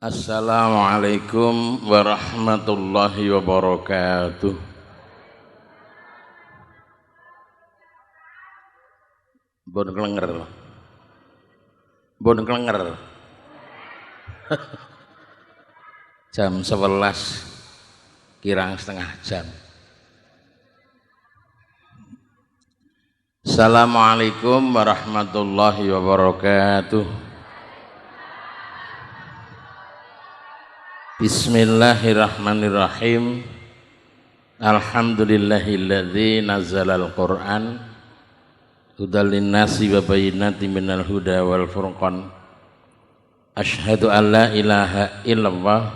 Assalamualaikum warahmatullahi wabarakatuh. Bon klenger. Bon klenger. Jam 11 kirang setengah jam. Assalamualaikum warahmatullahi wabarakatuh. Bismillahirrahmanirrahim. Alhamdulillahilladzi nazzalal Qur'an hudal linnasi wa bayyinatin minal huda wal furqan. Asyhadu an la ilaha illallah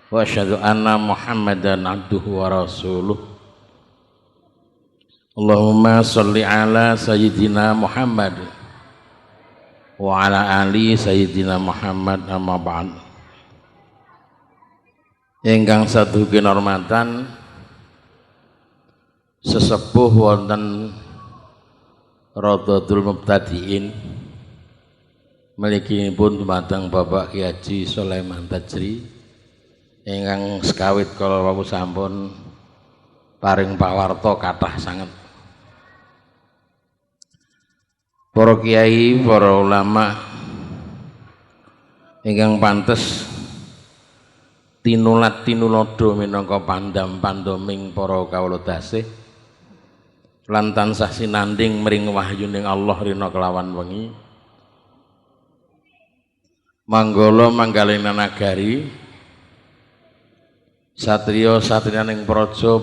wa asyhadu anna Muhammadan abduhu wa rasuluh. Allahumma sholli ala sayyidina Muhammad wa ala ali sayyidina Muhammad, amma ba'd. Ingkang satu kinhormatan sesepuh wonten Rawdatul Mubtadiin mliginipun dumateng Bapak Ki Haji Sulaiman Tajri ingkang sekawit kala wau sampun paring pawarta kathah sanget. Para kiai, para ulama ingkang pantes tinulat tinulodo minangka pandam pandoming para kawula dasih lan tansah sinanding mring wahyuning Allah rina kelawan wengi. Manggala manggalina nagari satriya satriyaning praja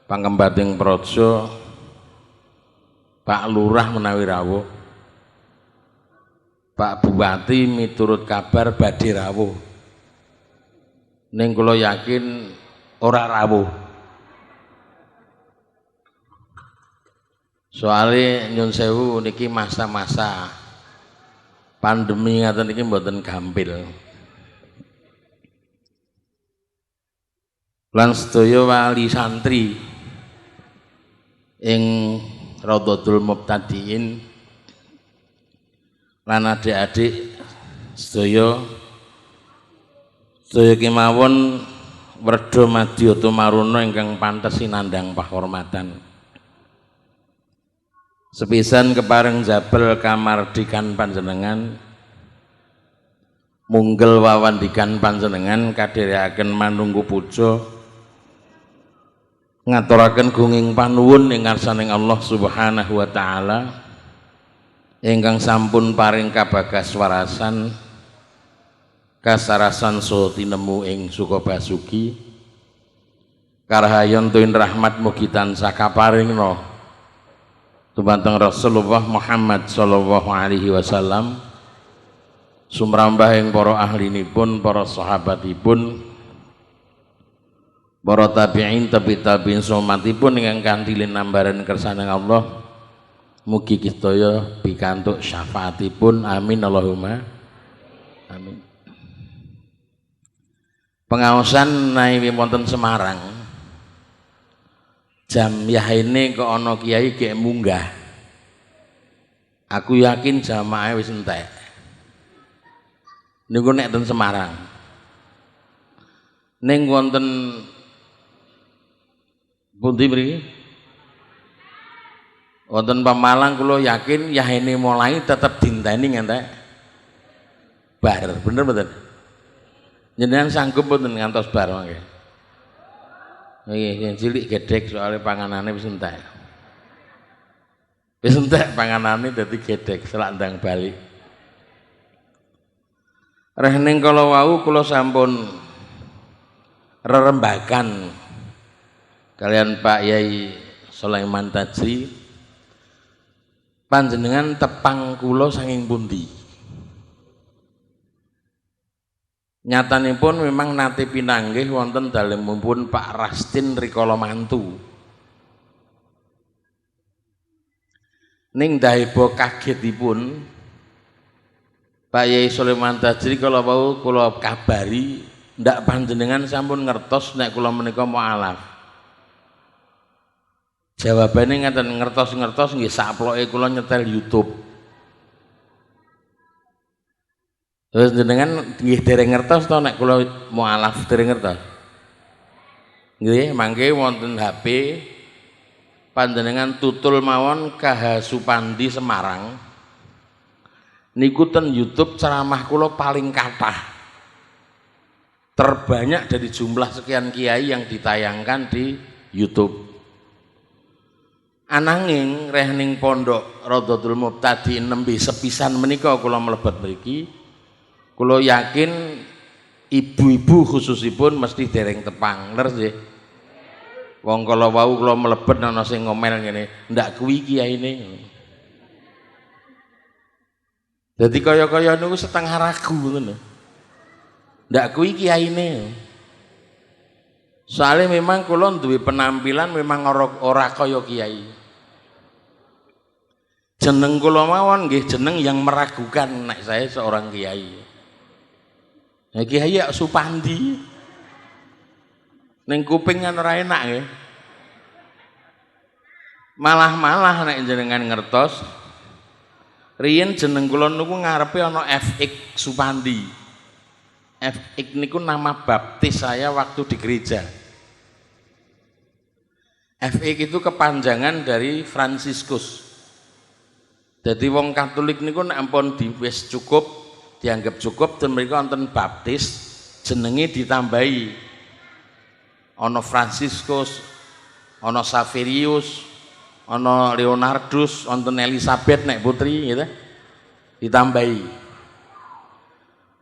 pangembating praja Pak Lurah menawi rawuh, Pak Bupati miturut kabar badhe rawuh. Ning kula yakin ora rawuh. Soale nyun sewu niki masa-masa pandemi ngaten niki mboten gampil. Lan sedaya wali santri ing Rawdatul Mubtadiin lan adik-adik sedaya kemawon werda madya tumaruna ingkang pantes sinandhang pahormatan. Sepisan kepareng jabel kamardikan panjenengan, munggel wawandikan panjenengan kadherekaken manunggu puja ngaturaken gunging panuwun ing ngarsaning Allah Subhanahu wa taala ingkang sampun paring kabagas warasan kasarasan so tinemu ing Sukabasugi karahayon tuwin rahmat mugi tansah kaparingna dumateng Rasulullah Muhammad sallallahu alaihi wasallam, sumrambah ing para ahlinipun, para sahabatipun, para tabi'in, tabi'in sumatipun ingkang kanthi linambaran kersaning Allah, mugi kita pikantuk syafaatipun, amin Allahumma amin. Pengaosan nawi wonten Semarang jam yahene kok ana kiai gek munggah, aku yakin jamaah wis entek niku nek ten Semarang. Ning wonten pundi mriki wonten Pemalang kula yakin yahene mulai tetep dinteni ngantek bar, bener mboten? Jenengan sanggup mboten ngantos bar mangke? Nggih, cilik gedhek soalnya panganane wis entek. Wis entek panganane dadi gedhek selandang balik. Reh ning kala wau kula sampun rerembakan kalian Pak Yai Sulaiman Tajri, panjenengan tepang kula saking pundi? Nyatanipun memang nate pinanggih wonten dalemipun Pak Rastin rikala mantu. Ning dahiba kagetipun Pak Yai Sulaiman Tajri kala wau kula kabari ndak panjenengan sampun ngertos nek kula menika mualaf. Jawabane ngaten, ngertos-ngertos nggih saploke kula nyetel YouTube. Terus jenengan nggih dereng ngertos to nek kula mualaf dereng ngertos. Nggih, mangke wonten HP panjenengan tutul mawon KH Supandi Semarang. Niku ten YouTube ceramah kula paling kathah. Terbanyak dari jumlah sekian kiai yang ditayangkan di YouTube. Ananging rehning pondok Radhatul Mubtadi nembe sepisan menika kula mlebet mriki, kula yakin ibu-ibu khususipun mesti dereng tepang, leres nggih. Wong kala wau kula mlebet ana sing ngomel ngene, ndak kuwi kiyaine. Dadi kaya-kaya niku setengah ragu ngono. Ndak kuwi kiyaine. Soalnya memang kula duwe penampilan memang ora kaya kiai. Jeneng kula mawon nggih jeneng yang meragukan nek saya seorang kiai. Ya Kiai Supandi. Ning kuping kan ora enak nggih. Malah nek jenengan ngertos riyen jeneng kula niku ngarepe ana FX Supandi. FX niku nama baptis saya waktu di gereja. FX itu kepanjangan dari Fransiskus. Jadi wong Katolik niku nek ampun wis cukup, dianggap cukup dan mereka wonten baptis jenenge ditambahi. Ana Fransiskus, ana Saverius, ana Leonardus, wonten Elizabeth nek putri gitu. Ditambahi.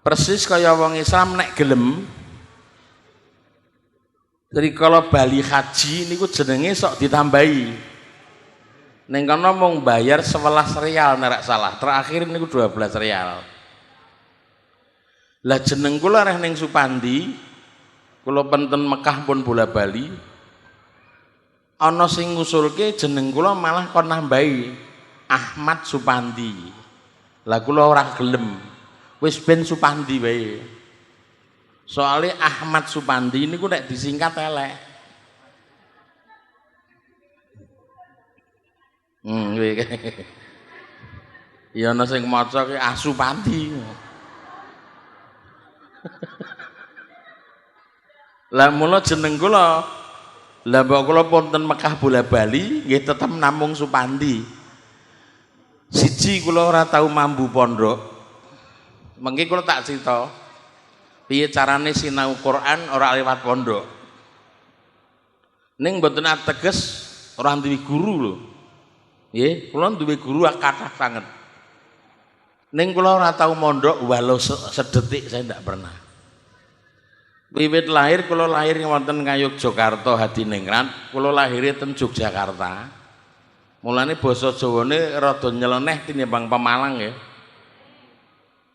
Persis kaya wong Islam nek gelem. Jadi kalau bali haji niku jenenge sok ditambahi. Neng kono mung bayar 11 real nek salah. Terakhir niku 12 real. Lah jeneng kula reh ning Supandi, kula penten Mekah pun bola Bali. Ana sing ngusulke jeneng kula malah kon nambahi Ahmad Supandi. Lah kula ora gelem. Wis ben Supandi wae. Soale Ahmad Supandi niku nek disingkat elek. Ya ana sing maca ki Asupandi. Lah mula jeneng kula, lah mbok kula wonten Mekah bola Bali nggih tetep namung Supandi. Siji kula ora tau mambu pondok. Mengki kula tak crita piye carane sinau Quran ora lewat pondok. Ning mboten ateges ora duwe guru lho. Nggih, kula duwe guru kathah sanget. Ning kula ora tau mondok walau sedetik saya ndak pernah. Wiwit lahir kula lahir wonten Ngayogyakarta Hadiningrat, kula lahire ten Yogyakarta. Mulane basa Jawane rada nyeleneh tinimbang Pemalang nggih.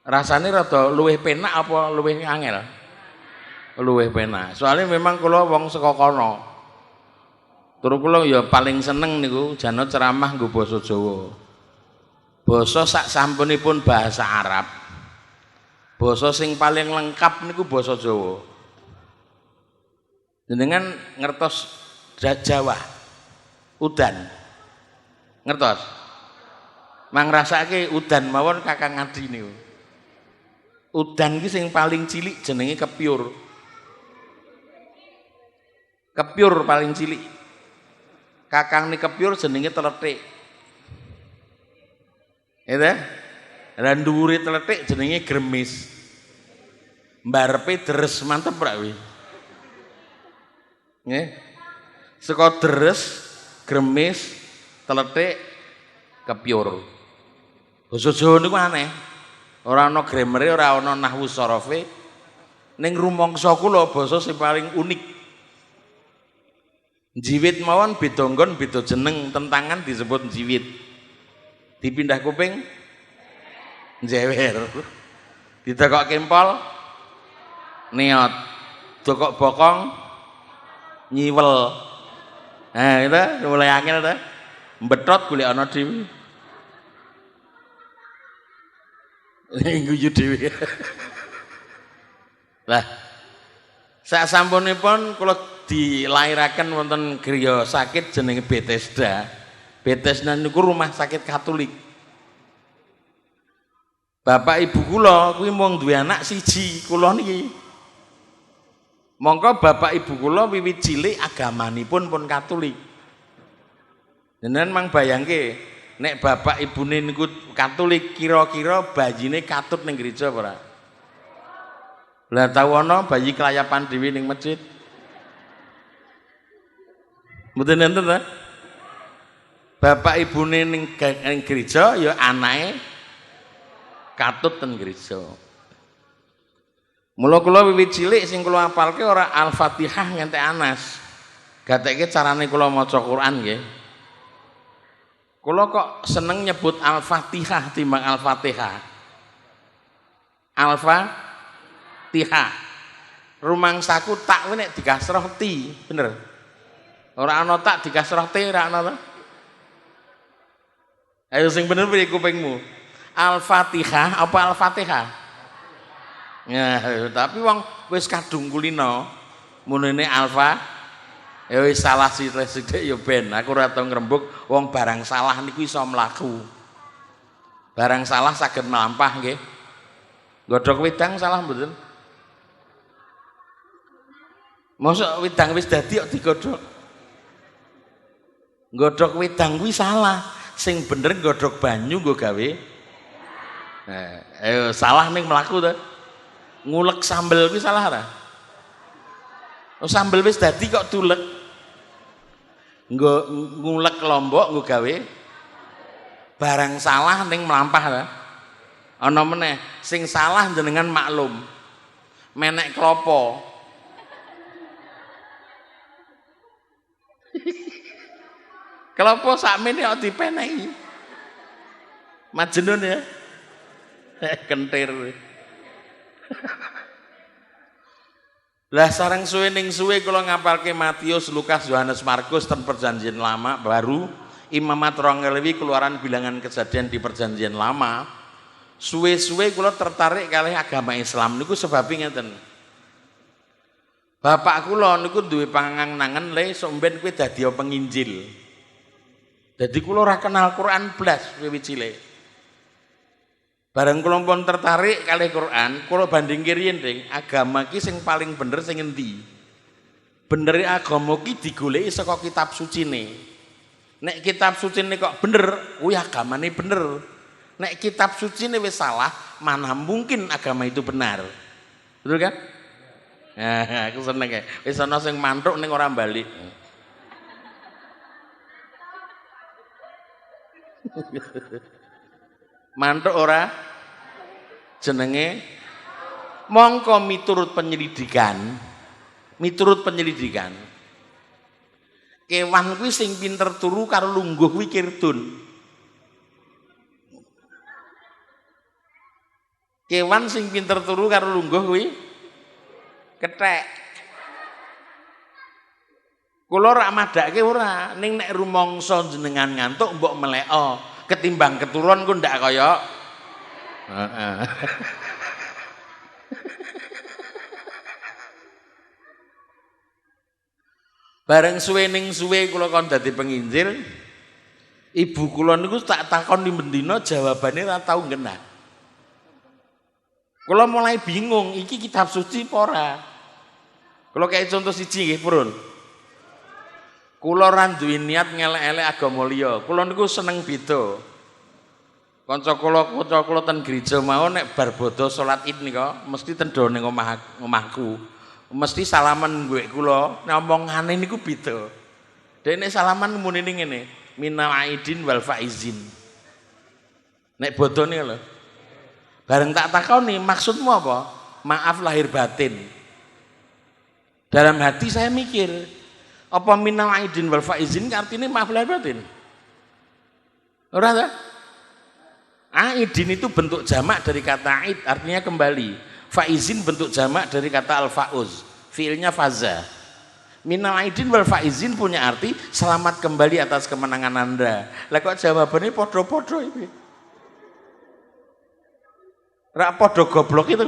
Rasane rada luwih penak apa luwih angel? Luwih penak. Soalnya memang kula wong saka kono. Terus kula ya paling seneng niku jana ceramah nggo basa Jawa. Basa sak sampunipun bahasa Arab. Basa sing paling lengkap niku basa Jawa. Jenengan ngertos Jawa. Udan. Ngertos? Mang rasake udan mawon Kakang Ngadi niku. Udan ki sing paling cilik jenenge kepiur. Kepiur paling cilik. Kakang ni kepiur jenenge teletik. Itu? Lan dhuwure teletik jenenge gremis. Mbarepe deres mantep ra kuwi. Nggih. Saka deres, gremis, teletik, kepiur. Basa Jawa niku aneh. Ora ana gramere, ora ana nahwu sorofe. Ning rumangsa kula basa sing paling unik. Jiwit mawon beda nggon beda jeneng, tentangan disebut jiwit. Dipindah kuping jewer. Ditekok kempol niot. Dokok bokong nyiwel. Nah, itu mulai angel to. Mbethot golek ana dhewe. Guyu dhewe. Lah sak sampunipun kula dilairaken wonten griya sakit jenenge Bethesda. Bethesda niku rumah sakit Katolik. Bapak ibu kula kuwi mung duwe anak siji, kula niki. Mongko bapak ibu kula wiwit cilik agamanipun pun Katolik. Jenengan mang bayangke nek bapak ibune niku Katolik kira-kira bayine katut ning gereja apa ora? Lah tau ana bayi kelayapan dhewe ning masjid. Mboten enten ta? Bapak ibune ning gereja ya anake katut ten gereja. Mula kula wiwit cilik sing kula hafalke ora Al-Fatihah nganti Anas. Gatekke carane kula maca Quran nggih. Kula kok seneng nyebut Al-Fatihah timbang Al-Fatihah. Al-Fatihah. Rumangsaku tak kuwi nek dikasroh ti, bener. Ora ana tak dikasroh ti ora ana ta? Ayo sing bener piye kupingmu? Al-Fatihah apa Al-Fatihah? Ya, tapi wong wis kadung kulino munine alfa ya wis salah sithik ya ben aku ora tau ngrembug wong barang salah niku iso mlaku. Barang salah saged mlampah nggih. Godhog wedang salah mboten? Mosok wedang wis dadi kok digodhog. Godhog wedang kuwi salah. Sing bener godhog banyu nggo gawe. Nah, ayo salah ning mlaku to. Ngulek sambel kuwi salah ora? Oh, sambel wis dadi kok tulek. Nggo ngulek lombok nggo gawe barang salah ning mlampah ta. Ana meneh sing salah jenengan maklum. Menek klopo. Klopo sakmene kok dipeneki. Majnun ya. Kentir. Lah sareng suwe ning suwe kula ngapalke Matius, Lukas, Yohanes, Markus ten Perjanjian Lama baru Imamat Rongelewi keluaran bilangan kejadian di Perjanjian Lama. Suwe-suwe kula tertarik kalih agama Islam niku sebab ngeten. Bapak kula niku duwe pangangen-angen le somben kuwi dadi penginjil. Dadi kula ora kenal Quran blas wiwit cilik. Bareng kula pun tertarik kalih Quran, kula bandingke riyen Ding, agama ki sing paling bener sing endi? Benere agama ki digoleki saka kitab sucine. Nek kitab sucine kok bener, kuwi agamane bener. Nek kitab sucine wis salah, mana mungkin agama itu benar. Betul kan? Nah, aku seneng ya. Wis ana sing mantuk ning ora balik. Mantuk ora jenenge mongko miturut penyelidikan kewan kuwi sing pinter turu karo lungguh kuwi kirdun. Kewan sing pinter turu karo lungguh kuwi kethek. Kula ora madake ora, ning nek rumangsa jenengan ngantuk mbok meleka ketimbang keturun ku ndak kaya heeh. Bareng suwe ning suwe kula kon dadi penginjil, ibu kula niku tak takon di bendina jawabane ora tau ngena. Kula mulai bingung iki kitab suci apa ora. Kula kaya contoh siji nggih, Purun. Kula ora duwe niat ngelek-elek agama liya. Kula niku seneng beda. Kanca kula ten gereja mau nek bar bodho salat Id nika mesti tendho ning omahku. Mesti salaman gue kula ngomongane niku beda. Dene salaman muni ngene, minal aidin wal faizin. Nek bodhone lho. Bareng tak takoni maksudmu apa? Maaf lahir batin. Dalam hati saya mikir, apa minal aidin wal faizin artinya maaf lahir batin? Ora ta? Aidin itu bentuk jamak dari kata aid, artinya kembali. Faizin bentuk jamak dari kata al-fauz, fiilnya faza. Minal aidin wal faizin punya arti selamat kembali atas kemenangan Anda. Lah kok jawabannya podo-podo ini? Rak podo goblok itu.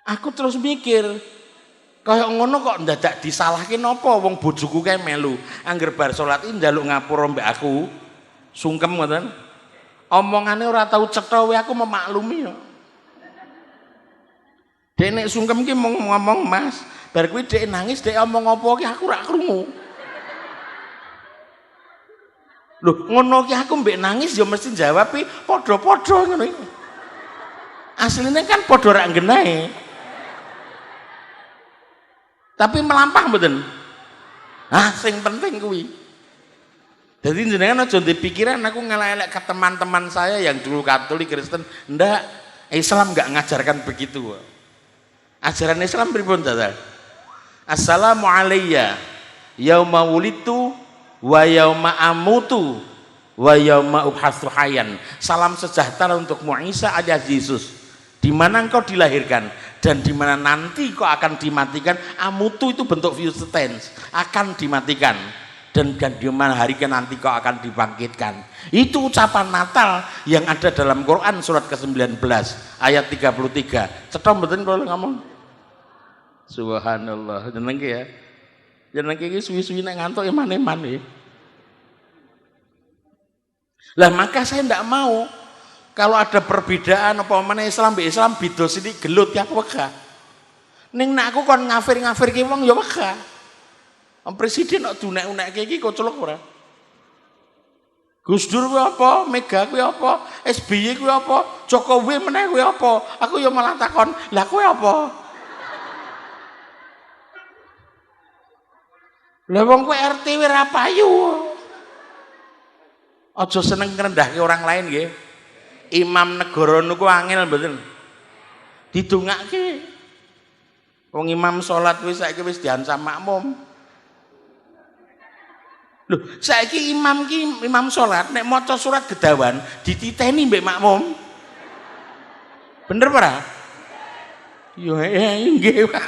Aku terus mikir, kayak ngono kok ndadak disalahke napa wong bojoku kae melu. Angger bar salat iki njaluk ngapura mbek aku. Sungkem ngoten. Omongane ora tau cetha wae aku memaklumi yo. Dek nek sungkem ki ngomong Mas, bar kuwi dek nangis dek omong apa ki aku ora krungu. Lho ngono ki aku mbek nangis ya mesti jawab padha-padha ngono iki. Asline kan padha rak nggenahe. Tapi melampah mboten. Sing penting kuwi. Jadi jenengan aja dipikiran aku ngelelek ke teman-teman saya yang dulu Katolik Kristen. Ndak, Islam enggak ngajarkan begitu. Ajaran Islam pripun ta? Assalamu alayya yauma wulidtu wa yauma amutu wa yauma ubhatsu hayyan. Salam sejahtera untukmu Isa alias Yesus. Di mana engkau dilahirkan dan di mana nanti kau akan dimatikan. Amutu itu bentuk future tense, akan dimatikan, dan di mana hari nanti kau akan dibangkitkan. Itu ucapan Natal yang ada dalam Quran surat ke-19 ayat 33. Cetha mboten kalau ngomong? Subhanallah, jeneng ya. Jeneng iki suwi-suwi nek ngantuk eman-eman ya. Lah maka saya ndak mau kalau ada perbedaan apa meneh Islam mbek Islam beda sithik gelut ya wegah. Ning nek aku kon ngafir-ngafirke wong ya wegah. Presiden kok dunek-unekke iki kocelok ora? Gus Dur kuwi apa? Mega kuwi apa? SBY kuwi apa? Jokowi meneh kuwi apa? Aku ya malah takon, "Lah kuwi apa?" Lah wong kuwi RT wis ra payu. Aja seneng ngrendahke orang lain nggih. Imam negara niku angel mboten. Didongake. Wong imam salat wis saiki wis diancam makmum. Lho, saiki imam salat nek maca surat Gedawan dititeni mbek makmum. Bener ora? Yo nggih, Pak.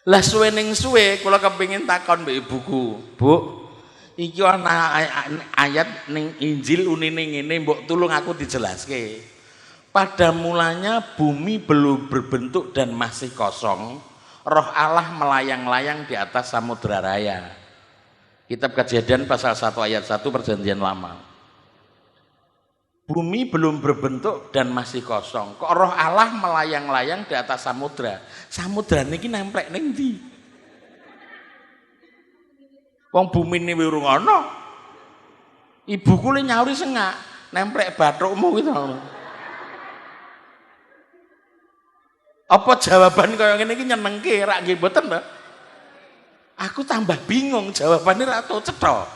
Lah suwe ning suwe kula kepengin takon mbek ibuku, Bu. Iki ana ayat ning Injil unine ngene mbok tulung aku dijelaske. Pada mulanya bumi belum berbentuk dan masih kosong. Roh Allah melayang-layang di atas samudra raya. Kitab Kejadian pasal 1 ayat 1 Perjanjian Lama. Bumi belum berbentuk dan masih kosong. Kok roh Allah melayang-layang di atas samudra? Samudra niki nemplek ning ndi? Wong bumi ini wirung ana. Ibuku le nyauri sengak, nemplek bathukmu gitu. Apa jawaban kaya ngene iki nyenengke rak nggih mboten to? Aku tambah bingung jawabane ra tau cetha.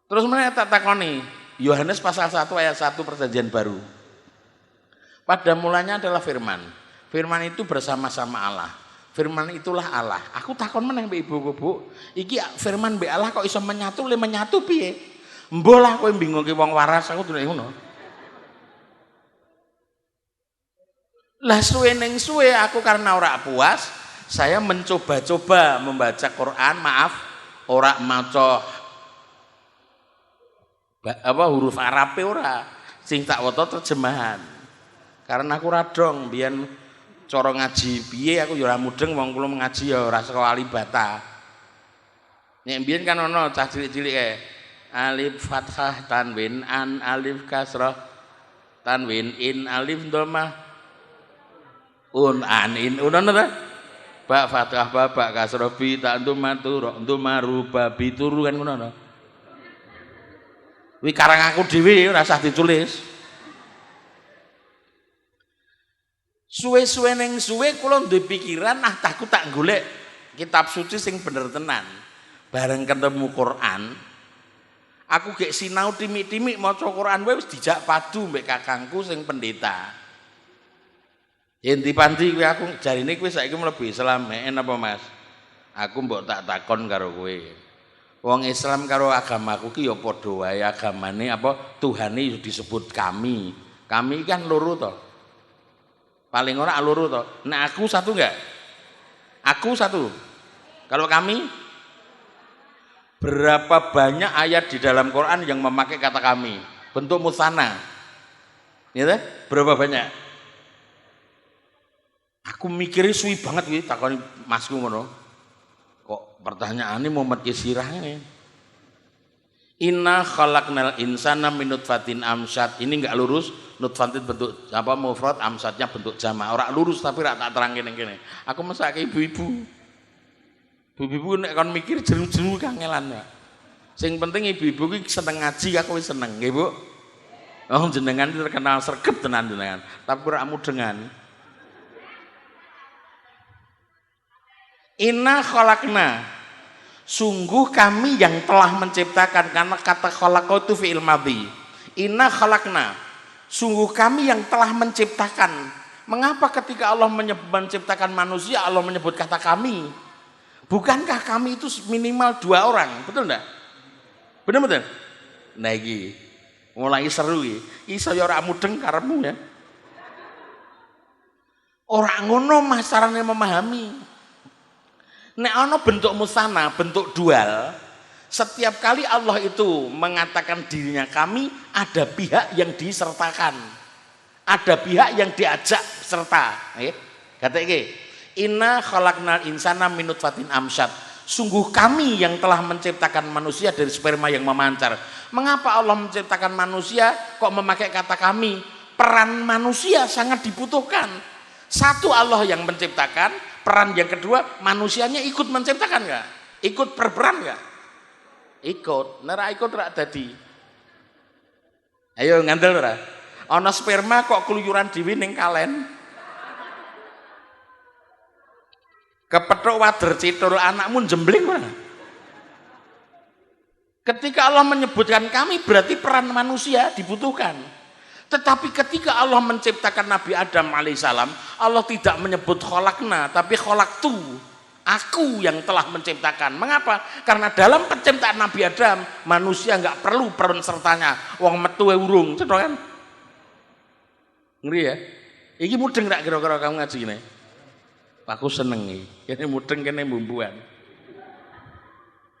Terus meneh tak takoni, Yohanes pasal 1 ayat 1 Perjanjian Baru. Pada mulanya adalah firman. Firman itu bersama-sama Allah. Firman itulah Allah. Aku takon meneh mbek ibuku, Bu. Iki firman mbek Allah kok iso menyatu piye? Mbah lah kowe bingungke wong waras aku tulis ngono. Lah suwe ning suwe aku karena ora puas, saya mencoba-coba membaca Quran, ora maca huruf Arabe ora. Sing tak waca terjemahan. Karena aku radong biyen cara ngaji piye aku ya ora mudeng wong kula ngaji ya ora saka alibata. Nek mbiyen kan ana cah cilik-cilik kae. Alif fathah tanwin an alif kasrah tanwin in alif dhammah an in unono ta? Ba fathah ba kasrah bi ta matu ro maru babi turu kan ngono to. Kuwi karang aku dhewe ora usah ditulis. Suwe-suwe ning suwe kula duwe pikiran takut tak golek kitab suci sing bener tenan. Bareng ketemu Quran, aku gek sinau timik-timik maca Quran wae wis dijak padu mbek kakangku sing pendeta. Yen dipanti kuwi aku jarine kowe saiki mlebu Islam, apa Mas? Aku mbok tak takon karo kowe. Wong Islam karo agamaku ki ya padha wae agamane apa Tuhane disebut kami. Kami kan loro to. Paling ora loro to. Nek aku satu enggak? Aku satu. Kalau kami berapa banyak ayat di dalam Quran yang memakai kata kami? Bentuk musanna. Ya, berapa banyak? Aku mikirnya suwi banget kuwi takoni masku ngono. Kok pertanyaannya Muhammad Kisirah ini? Inna khalaqnal insana min nutfatin amsyad. Ini enggak lurus, nutfatin bentuk apa mufrad, amsyadnya bentuk jamak. Ora lurus tapi rak tak terangke ning kene. Aku mesake ibu-ibu. Ibu-ibu nek kon mikir jeru-jeru kangelan ya. Sing penting ibu-ibu ki seneng ngaji, aku wis seneng, nggih Bu. Oh jenengan terkenal sregep tenan jenengan, tapi ora mudengan. Inna khalaqna, sungguh kami yang telah menciptakan, karena kata khalaqa itu fi'il madhi. Inna khalaqna, sungguh kami yang telah menciptakan. Mengapa ketika Allah menciptakan manusia Allah menyebut kata kami? Bukankah kami itu minimal 2 orang, betul enggak? Bener-bener? Nah iki mulai seru iki saya ora mudeng karepmu ya. Ora ngono mas carane memahami. Nek ana bentuk musana, bentuk dual, setiap kali Allah itu mengatakan dirinya kami, ada pihak yang disertakan. Ada pihak yang diajak serta, nggih. Kata iki, inna khalaqnal insana min nutfatin amsyad. Sungguh kami yang telah menciptakan manusia dari sperma yang memancar. Mengapa Allah menciptakan manusia kok memakai kata kami? Peran manusia sangat dibutuhkan. Satu Allah yang menciptakan, peran yang kedua manusianya ikut menciptakan enggak? Ikut berperan enggak? Ikut. Nera ikut ora dadi. Ayo ngandel ora? Ana sperma kok keluyuran dhewe ning kalen. Kepethuk wader citur anakmu jembling ora? Ketika Allah menyebutkan kami berarti peran manusia dibutuhkan. Tetapi ketika Allah menciptakan Nabi Adam alaihissalam, Allah tidak menyebut kholakna, tapi kholaktu. Aku yang telah menciptakan. Mengapa? Karena dalam penciptaan Nabi Adam, manusia nggak perlu peran sertanya. Wong metu urung, cedok kan? Ngeri ya? Iki mudeng tak kira-kira kamu ngaji ini? Aku seneng nih. Ini mudeng kene bumbuan.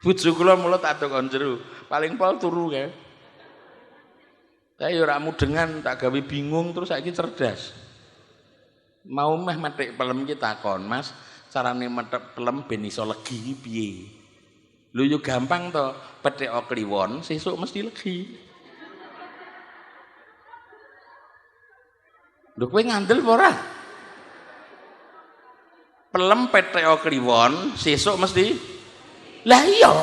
Bojo kula mulut tak kon jero. Paling pol turu ya. Saya ora mudengan tak gawe bingung terus saiki cerdas. Mau meh metik pelem iki takon, Mas, carane metek pelem ben iso legi piye? Lho yo gampang to, pethek kliwon sesuk mesti legi. Lho kowe ngandel apa ora? Pelem pethek kliwon sesuk mesti. Lah iya.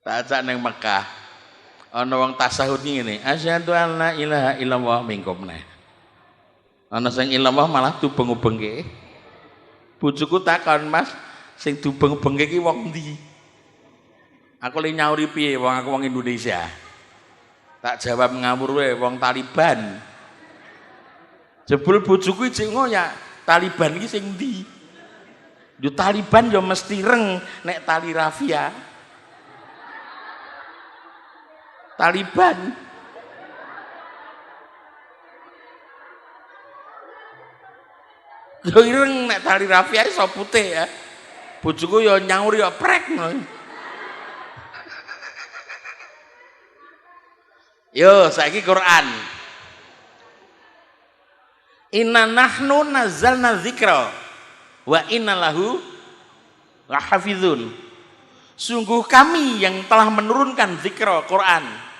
Tak neng Mekah ana wong tasawuf ngene asyhadu an la ilaha illallah mingkum neh ana sing illallah malah dubeng-ubengke bojoku takon Mas sing dubeng-ubengke iki wong ndi aku li nyauri piye wong aku wong Indonesia tak jawab ngawur wae wong Taliban jebul bojoku jek ngoyak Taliban iki sing ndi yo Taliban yo mesti reng nek tali rafia Taliban yo ireng nek tali rafia iso putih ya bojoku yo nyaur yo prek yo saiki Quran inna nahnu nazzalna dzikra wa inna lahu lahafizun sungguh kami yang telah menurunkan dzikra Quran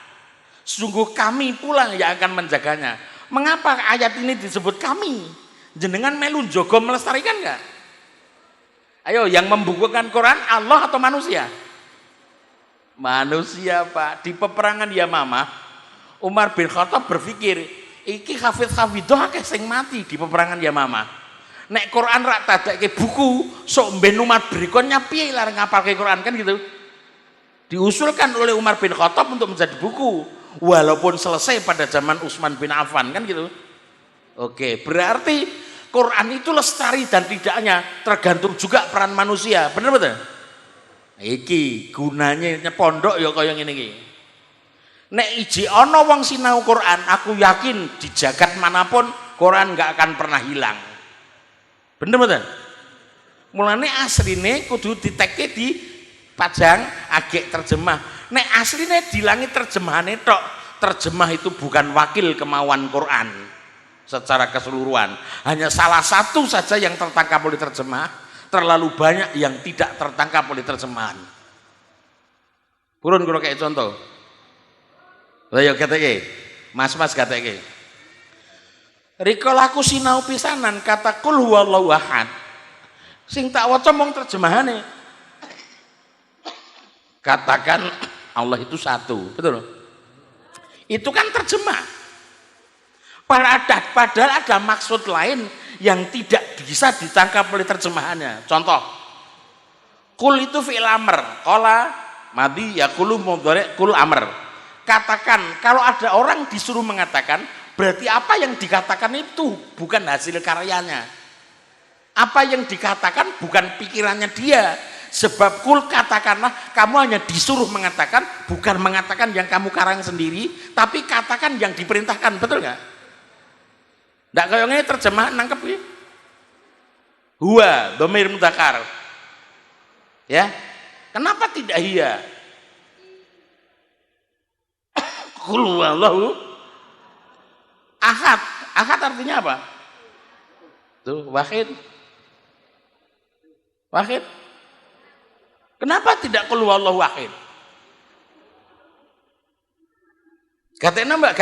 sungguh kami pula yang akan menjaganya. Mengapa ayat ini disebut kami? Jenengan melu jogo melestarikan enggak? Ayo yang membukukan Quran Allah atau manusia? Manusia Pak. Di peperangan Yamamah Umar bin Khattab berpikir iki hafidh-hafidhah akeh sing mati di peperangan Yamamah. Nek Quran rak dadekke buku sok ben umat berikutnya piye larang ngapalke Quran kan gitu. Diusulkan oleh Umar bin Khattab untuk menjadi buku. Walaupun selesai pada zaman Utsman bin Affan kan gitu. Oke, berarti Quran itu lestari dan tidaknya tergantung juga peran manusia. Bener betul? Iki gunanya pondok ya kaya ngene iki. Nek iji ana wong sinau Quran, aku yakin di jagat manapun Quran nggak akan pernah hilang. Bener betul? Mulane asline kudu ditekke di pajang agek terjemah. Nek aslinya di langit terjemahane tok. Terjemah itu bukan wakil kemauan Quran. secara keseluruhan. Hanya salah satu saja yang tertangkap oleh terjemah, terlalu banyak yang tidak tertangkap oleh terjemahan. Purun kalau kayak contoh. Ayo katanya, mas katanya. Riko laku sinau pisanan kata kul huwallahu ahad. Sing tak waca mong terjemahane. Katakan Allah itu satu, betul? Itu kan terjemah. Padahal ada maksud lain yang tidak bisa ditangkap oleh terjemahannya. Contoh, kul itu fi'il amr, qala madi yaqulu mudhari kul amr. Katakan, kalau ada orang disuruh mengatakan, berarti apa yang dikatakan itu bukan hasil karyanya. Apa yang dikatakan bukan pikirannya dia. Sebab kul katakanlah, kamu hanya disuruh mengatakan, bukan mengatakan yang kamu karang sendiri, tapi katakan yang diperintahkan, betul nggak? Nggak kayak ini terjemahan nangkep ya? Huwa dhamir mudzakkar. Ya, kenapa tidak hiya? Qul huwallahu ahad. Ahad artinya apa? Tuh, wahid. Wahid. Kenapa tidak qul huwallahu wahid? Gatena mbak,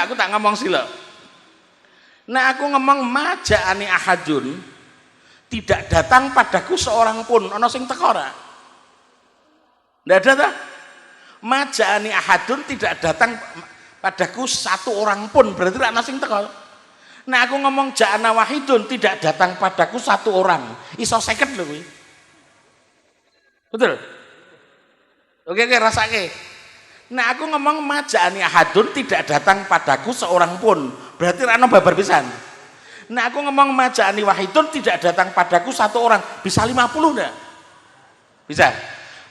aku tak ngomong sila. Nah aku ngomong maja'ani ahadun, tidak datang padaku seorang pun. Ono sing teko ora? Ndak ada ta? Maja'ani ahadun, tidak datang padaku satu orang pun, berarti ana sing teko. Nah aku ngomong ja'ana wahidun, tidak datang padaku satu orang. Iso seket lho kuwi. Betul? Oke, rasake. Nah aku ngomong maja'ani ahadun, tidak datang padaku seorang pun, berarti ana babar pisan. Nah aku ngomong maja'ani wahidun, tidak datang padaku satu orang, bisa 50 enggak? Bisa.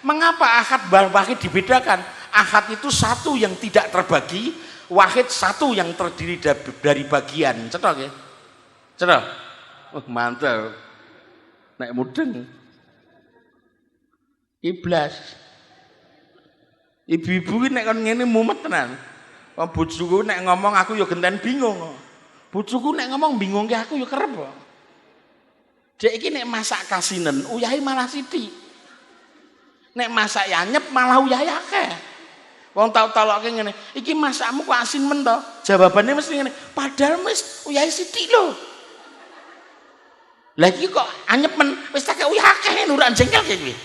Mengapa ahad dan wahid dibedakan? Ahad itu satu yang tidak terbagi, wahid satu yang terdiri dari bagian. Cetok ya? Cetok? Oh mantap. Nek mudeng. Iblas. Ibu-ibu nek kon ngene mumet tenan. Wong bojoku nek ngomong aku ya genten bingung. Bojoku nek ngomong bingung ke aku ya kerep. Dek iki nek masak kasinen uyahe malah sithik. Nek masak anyep malah uyahe akeh. Wong tau taloke ngene, iki masakmu kok asin men to? Jawabannya mesti ngene, padahal wis uyahe sithik lho. Lah iki kok anyep men, wis tak uyah akeh nuran jengkel kayak kuwi.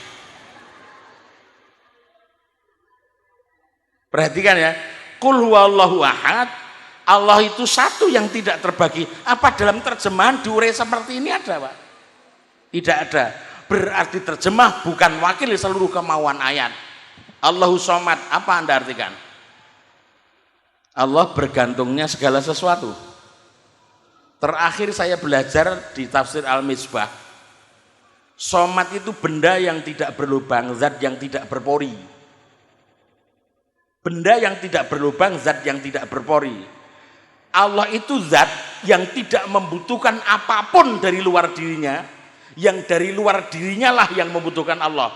Perhatikan ya, qul huwallahu ahad, Allah itu satu yang tidak terbagi. Apa dalam terjemahan diurai seperti ini ada, Pak? Tidak ada. Berarti terjemah bukan wakil seluruh kemauan ayat. Allahu somad, apa Anda artikan? Allah bergantungnya segala sesuatu. Terakhir saya belajar di tafsir Al-Misbah, somad itu benda yang tidak berlubang, zat yang tidak berpori. Benda yang tidak berlubang, zat yang tidak berpori. Allah itu zat yang tidak membutuhkan apapun dari luar dirinya, yang dari luar dirinya lah yang membutuhkan Allah.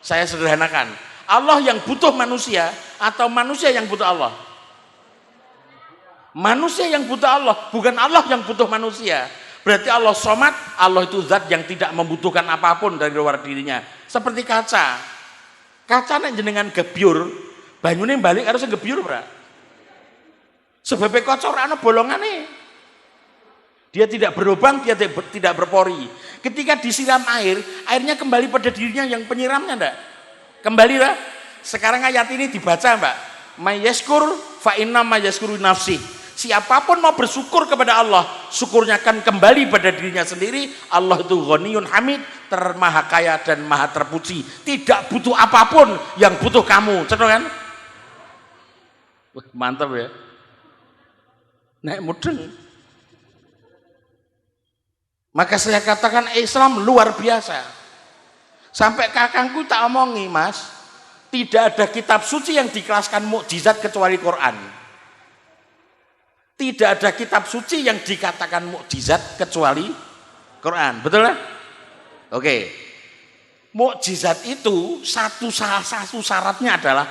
Saya sederhanakan, Allah yang butuh manusia atau manusia yang butuh Allah? Manusia yang butuh Allah, bukan Allah yang butuh manusia. Berarti Allah somad, Allah itu zat yang tidak membutuhkan apapun dari luar dirinya. Seperti kaca. Kaca nek jenengan gebyur, banyune balik harus gebyur, Bro. Sebab kocor ana bolongane. Dia tidak berlubang, dia tidak berpori. Ketika disiram air, airnya kembali pada dirinya yang penyiramnya enggak? Kembali lah. Sekarang ayat ini dibaca, Mbak. Mayyaskur fa inna mayyashkuru nafsi. Siapapun mau bersyukur kepada Allah, syukurnya akan kembali pada dirinya sendiri. Allah itu ghaniyun hamid, termaha kaya dan maha terpuji. Tidak butuh apapun, yang butuh kamu. Cetok kan? Wah, mantap ya. Naik mudeng. Maka saya katakan Islam luar biasa. Sampai kakangku tak omongi, Mas, tidak ada kitab suci yang dikelaskan mukjizat kecuali Quran. Tidak ada kitab suci yang dikatakan mukjizat kecuali Quran. Betul kan? Oke. Mukjizat itu salah satu syaratnya adalah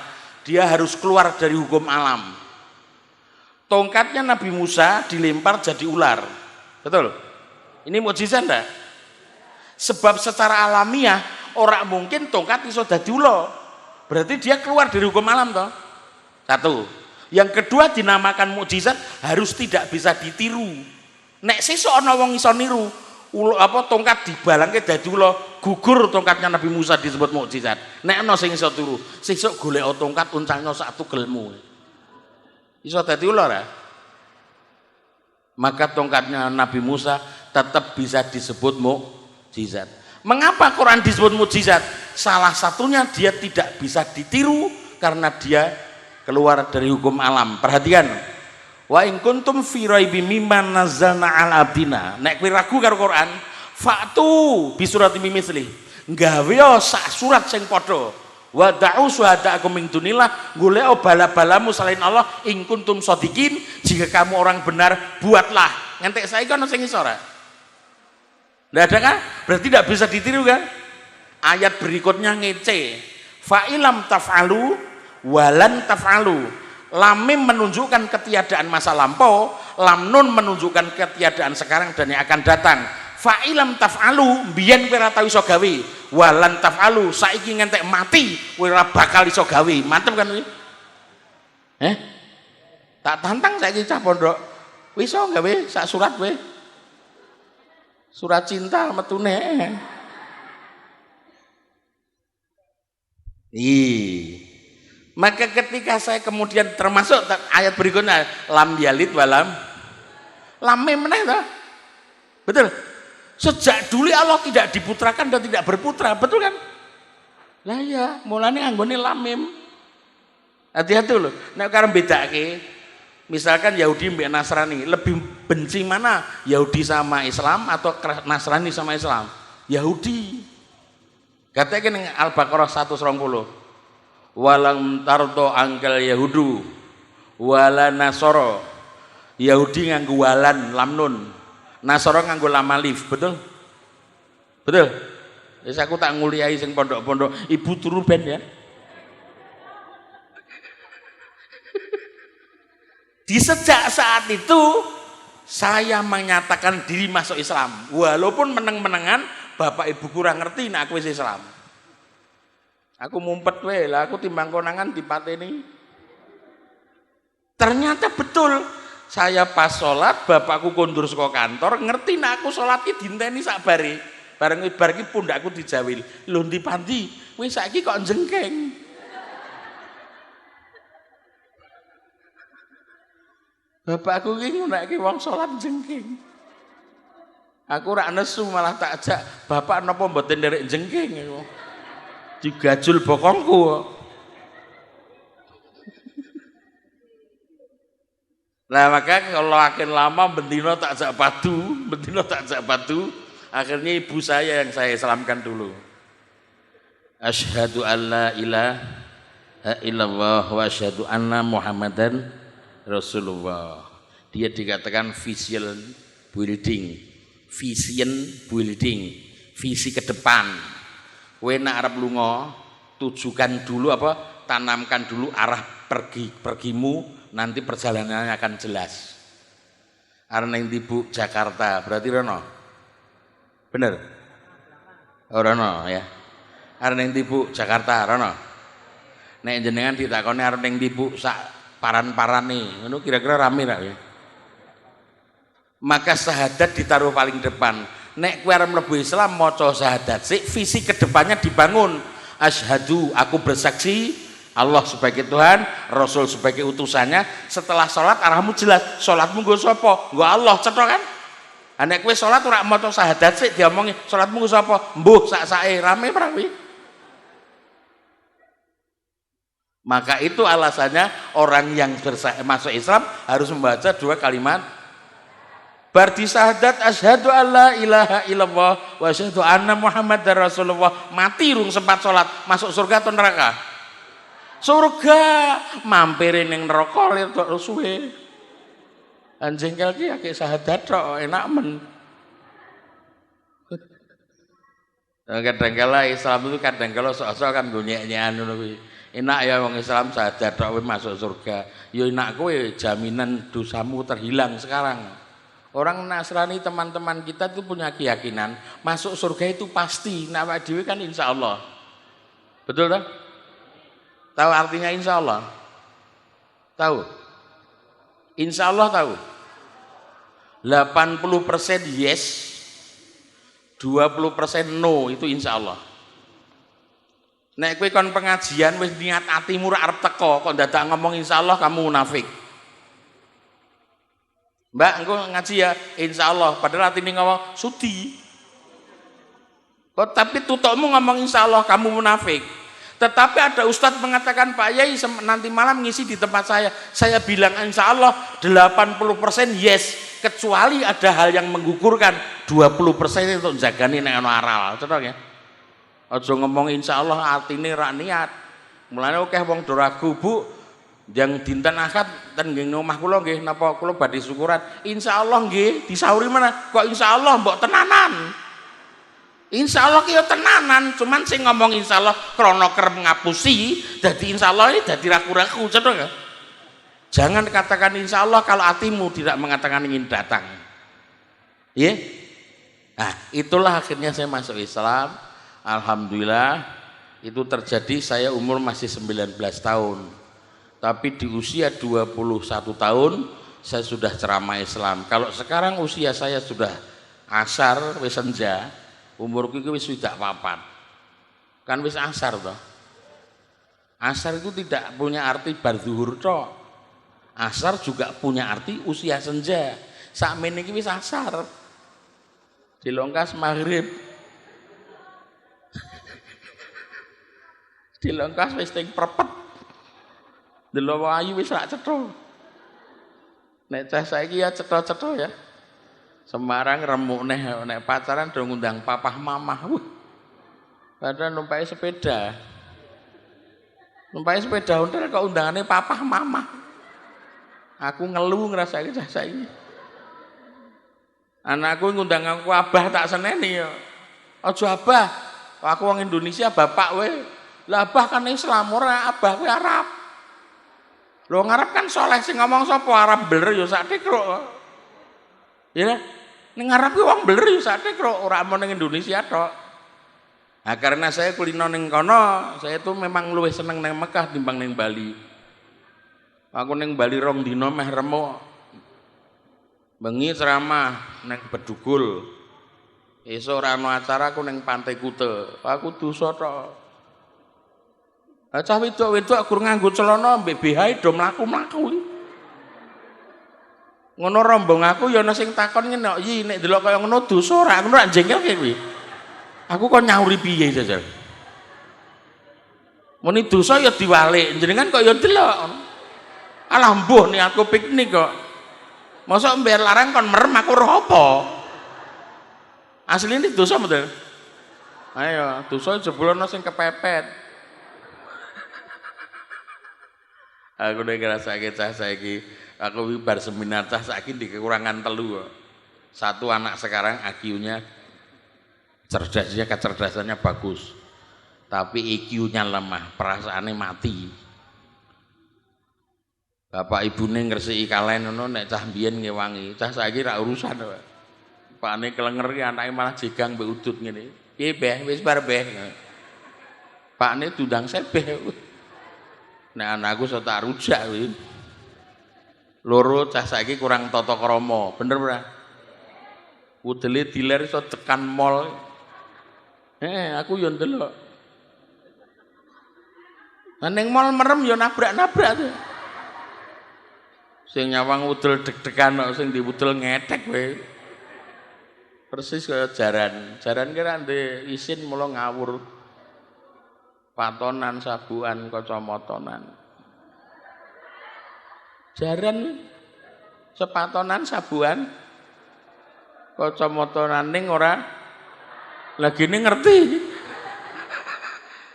dia harus keluar dari hukum alam. tongkatnya Nabi Musa dilempar jadi ular. Betul? Ini mukjizat enggak? Sebab secara alamiah orang mungkin tongkat iso dadi ula. Berarti dia keluar dari hukum alam toh. Satu. Yang kedua dinamakan mukjizat harus tidak bisa ditiru. Nek sesuk ana wong iso niru, tongkat dibalangke dadi ula, gugur tongkatnya Nabi Musa disebut mukjizat. Nek ana sing iso tiru, sesuk golek tongkat uncangnya sak tugelmu. Iso dadi ula ora? Maka tongkatnya Nabi Musa tetap bisa disebut mukjizat. Mengapa Quran disebut mukjizat? Salah satunya dia tidak bisa ditiru karena dia keluar dari hukum alam. Perhatikan. Wa in kuntum fi raibim mimma nazzalna 'ala abdina. Nek kowe ragu karo Quran, fa'tu bi surati mimithli. Gawe sak surat sing padha. Wa da'u syuhada'akum min dunillah, golek bala-balamu selain Allah in kuntum shadiqin, jika kamu orang benar buatlah. Ngantek saiki ana sing iso ora? Nggak ada kan? Berarti tidak bisa ditiru kan? Ayat berikutnya ngece. Fa'ilam taf'alu walan taf'alu. Lam mim menunjukkan ketiadaan masa lampau, lam nun menunjukkan ketiadaan sekarang dan yang akan datang. Fa'ilam taf'alu biyen kowe ora tau iso gawe, walan taf'alu saiki ngentek mati kowe ora bakal iso gawe. Mantep kan iki? Tak tantang saiki cah pondok. Kowe iso gawe sak surat kowe? Surat cinta metune. Maka ketika saya kemudian termasuk ayat berikutnya lam yalid walam lam mim meneh toh. Betul. Sejak dulu Allah tidak diputrakan dan tidak berputra, betul kan? Lah ya, mulane anggone lam mim. Hati-hati loh. Nek karep bedake misalkan Yahudi mbek Nasrani, lebih benci mana? Yahudi sama Islam atau Nasrani sama Islam? Yahudi. Katanya ning Al-Baqarah 120. Walang tardo angkel Yahudu wala Nasoro. Yahudi nganggo walan lam nun, Nasoro nganggo lam alif. Betul? Betul? Wis aku tak nguliahi sing pondok-pondok, ibu turu ben ya. Di sejak saat itu saya menyatakan diri masuk Islam, walaupun meneng-menengan bapak ibu kurang ngerti nek aku wis Islam. Aku mumpet wae lah, aku timbang konangan dipateni. Ternyata betul, saya pas sholat bapakku kondur saka kantor, ngerti nek aku sholat ki dinteni sak bare. Bareng bar ki pundakku dijawil. Lho ndi pandi? Kowe saiki kok jengkeng. Bapakku ki ngunekke wong sholat jengking. Aku rak nesu malah tak ajak, bapak napa mboten nderek jengking aku. Digajul bokongku. Nah maka kalau makin lama bendino tak ajak batu, akhirnya ibu saya yang saya selamkan dulu. Asyhadu an la ilaha illallah wa asyhadu anna Muhammadan Rasulullah. Dia dikatakan vision building, visi ke depan. Kowe nek arep lunga, tujukan dulu tanamkan dulu arah pergimu, nanti perjalanannya akan jelas. Arep ning Tibuk Jakarta, berarti rono. Bener? Rono ya. Arep ning Tibuk Jakarta, rono. Nek jenengan ditakoni arep ning Tibuk sak paran-parane, ngono kira-kira rame ra ya. Maka syahadat ditaruh paling depan. Nek kowe arep mlebu Islam maca syahadat sik, visi kedepannya dibangun. Asyhadu, aku bersaksi Allah sebagai Tuhan, Rasul sebagai utusannya. Setelah sholat arahmu jelas. Sholatmu nggo sapa? Nggo Allah, cetha kan? Nek kowe sholat ora maca syahadat sik diomongi sholatmu nggo sapa? Mbuh sak-sake rame prawi. Maka itu alasannya orang yang masuk Islam harus membaca dua kalimat. Berarti syahadat asyhadu alla ilaha illallah wa asyhadu anna Muhammadar Rasulullah. Mati rung sempat sholat, masuk surga atau neraka? Surga. Mampirin ning neraka tok suwe. Anjing ki akeh syahadat tok enak men. Kadang-kala Islam itu kadang-kala sok-sok kan nyek-nyekan ngono kuwi. Enak ya wong Islam saja tok masuk surga. Ya enak kowe jaminan dosamu terhilang sekarang. Orang Nasrani teman-teman kita tuh punya keyakinan masuk surga itu pasti. Nah, Pak Dewi kan insya Allah. Betul tak? Tahu artinya insya Allah? Tahu? Insya Allah tahu? 80% yes, 20% no itu insya Allah. Nek kowe kon pengajian wis niat atimu ra arep teko kok dadak ngomong insyaallah kamu munafik. Mbak, engko ngaji ya insyaallah padahal atine ngomong sudi. Kok tapi tutukmu ngomong insyaallah kamu munafik. Tetapi ada ustadz mengatakan Pak Yai nanti malam ngisi di tempat saya bilang insyaallah 80% yes kecuali ada hal yang menggugurkan 20% untuk jagani nek ana aral. Cetha ya. Aja ngomong insyaallah artine ra niat. Mulane akeh wong do ragu, Bu. Yang dinten Ahad ten nggih omah kula nggih napa kula badhe syukuran. Insyaallah nggih disauri mana? Kok insyaallah mbok tenanan. Insyaallah ki yo tenanan, cuman sing ngomong insyaallah krana kerep ngapusi, dadi insyaallah ini dadi ragu-ragu, cetha ya. Jangan katakan insyaallah kalau hatimu tidak mengatakan ingin datang. Nggih? Nah, itulah akhirnya saya masuk Islam. Alhamdulillah itu terjadi saya umur masih 19 tahun tapi di usia 21 tahun saya sudah ceramah Islam. Kalau sekarang usia saya sudah asar wis senja umurku wis sudah papat kan wis asar toh. Asar itu tidak punya arti bar zuhur toh, asar juga punya arti usia senja. Sakmene iki wis asar dilongkas maghrib dilongkas wis teng prepet. Delok ayu wis rak cetha. Nek cah saiki ya cetha-cetha ya. Semarang remuk nek pacaran do ngundang papah mamah. Padahal numpai sepeda. Numpai sepeda ontel kok undangane papah mamah. Aku ngeluh ngrasake cah saiki. Anakku ngundang aku abah tak seneni ya. Aja abah. Aku wong Indonesia bapak we. Lah abah kan Islam ora abah kuwi Arab. Lho ngarep kan soleh sing ngomong sapa Arab beler ya sak tikruk. Ya ning ngarep ki wong beler ya sak tikruk ora mau ning Indonesia tok. Nah karena saya kulino ning kono, saya tuh memang luwih seneng ning Mekah timbang ning Bali. Aku ning Bali 2 dina meh remuk. Bengi ceramah ning Bedugul. Esuk ora ana acara aku ning Pantai Kute. Aku dosa tok. Cah wedok-wedok gur nganggo celana mbek BH do mlaku-mlaku. Ngono rombong aku ya ana sing takon ngene, "Yi nek delok kaya ngono dosa ora?" Ngono rak jengkelke kuwi. Aku kok nyauri piye jajal. Muni dosa ya diwalik, jenengan kok ya delok. Alah mbuh niatku piknik kok. Mosok mber larang kon merem aku roh apa? Asline dosa mboten? Ayo, dosa jebul ana sing kepepet. Aku udah ngerasake cah saiki, aku bar seminar cah saiki di kekurangan telu. Satu anak sekarang IQ-nya cerdasnya kecerdasannya bagus. Tapi IQ-nya lemah, perasaannya mati. Bapak ibune ngresiki kalen ngono nek cah mbiyen ngewangi, cah saiki ra urusan. Pakne kelenger ki anake malah jegang mbek udut ngene. Piye Beh, wis bar Beh. Pakne dundang sebeh. Nek anakku sok tak rujak kuwi. Loro cah saiki kurang tata krama, bener ora? Udele diler iso tekan mall. Aku yo ndelok. Ning mall merem yo nabrak-nabrak tuh. Sing nyawang udel deg-degan kok sing diudel ngetek kowe. Persis kaya jaran. Jaran ki ra ndek isin mula ngawur. Patonan, sabuan, kacamatanan. Jaran sepatonan, sabuan, kacamatanan ning ora lagi ning ngerti.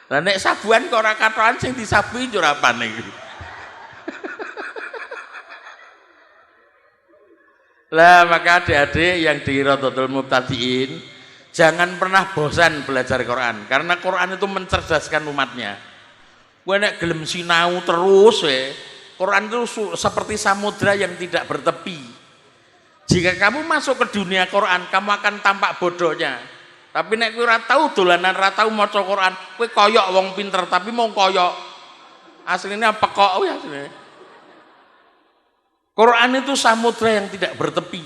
Lah nek sabuan kok ora katokan sing disabui ora apane iki. Lah maka adik-adik yang di Rodotul Mubtadiin jangan pernah bosan belajar Quran karena Quran itu mencerdaskan umatnya. Kowe nek gelem sinau terus Quran itu seperti samudra yang tidak bertepi. Jika kamu masuk ke dunia Quran, kamu akan tampak bodohnya. Tapi nek kowe ora tau dolanan, ora tau maca Quran, kowe koyok wong pinter tapi mau koyok. Aslinya pekok ya aslinya. Quran itu samudra yang tidak bertepi.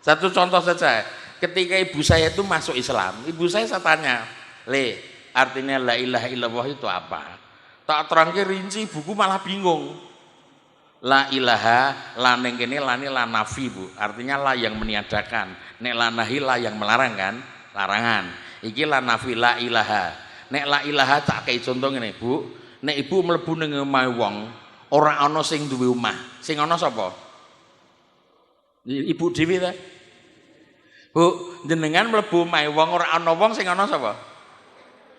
Satu contoh saja, ketika ibu saya itu masuk Islam, ibu saya tanya, "Le, artinya la ilaha illallah itu apa?" Tak terangke rinci, buku malah bingung. La ilaha, la neng kene la ini la nafi Bu, artinya la yang meniadakan. Nek la nahi la yang melarang kan, larangan. Iki la nafi la ilaha. Nek la ilaha tak kei contoh ngene Bu, nek ibu mlebu ning omahe wong, ora ana sing duwe omah. Sing ana sapa? Ibu dhewe ta? Bu, jenengan mlebu omahe wong ora ana wong sing ana sapa?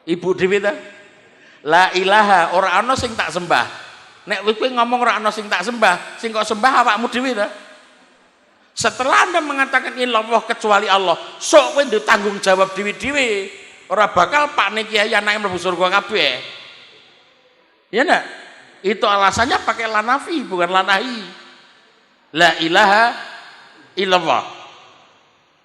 Ibu dhewe ta? La ilaha, ora ana sing tak sembah. Nek kowe ngomong ora ana sing tak sembah, sing kok sembah awakmu dhewe ta? Setelah Anda mengatakan illallah kecuali Allah, sok kowe ndek tanggung jawab dhewe-dhewe. Ora bakal Pak Niki kiai anake mlebu surga kabeh. Ya enggak? Itu alasannya pakai la nafi bukan la nahi. La ilaha illallah.